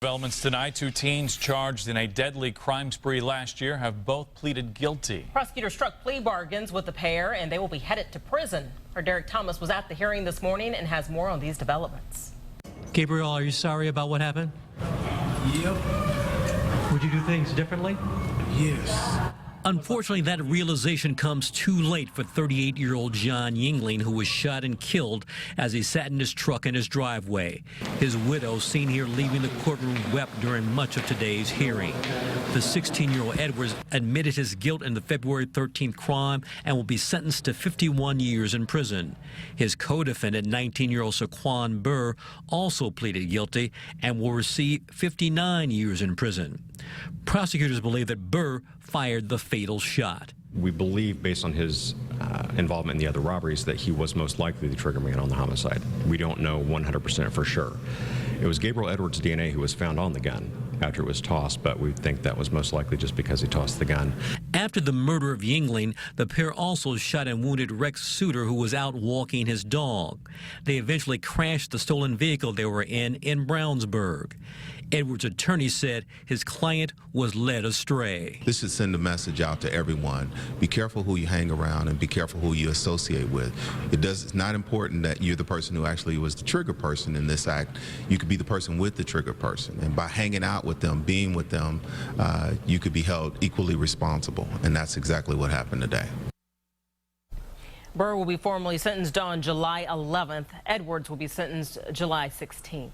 Developments tonight. Two teens charged in a deadly crime spree last year have both pleaded guilty. Prosecutors struck plea bargains with the pair, and they will be headed to prison. Our Derek Thomas was at the hearing this morning and has more on these developments. Gabriel, are you sorry about what happened? Yep. Would you do things differently? Yes. Unfortunately, that realization comes too late for 38-year-old John Yingling, who was shot and killed as he sat in his truck in his driveway. His widow, seen here leaving the courtroom, wept during much of today's hearing. The 16-year-old Edwards admitted his guilt in the February 13th crime and will be sentenced to 51 years in prison. His co-defendant, 19-year-old Saquon Burr, also pleaded guilty and will receive 59 years in prison. Prosecutors believe that Burr fired the fatal shot. We believe, based on his involvement in the other robberies, that he was most likely the trigger man on the homicide. We don't know 100% for sure. It was Gabriel Edwards' DNA who was found on the gun after it was tossed, but we think that was most likely just because he tossed the gun. After the murder of Yingling, the pair also shot and wounded Rex Suter, who was out walking his dog. They eventually crashed the stolen vehicle they were in Brownsburg. Edwards' attorney said his client was led astray. This should send a message out to everyone. Be careful who you hang around and be careful who you associate with. It's not important that you're the person who actually was the trigger person in this act. You could be the person with the trigger person. And by hanging out with them, being with them, you could be held equally responsible. And that's exactly what happened today. Burr will be formally sentenced on July 11th. Edwards will be sentenced July 16th.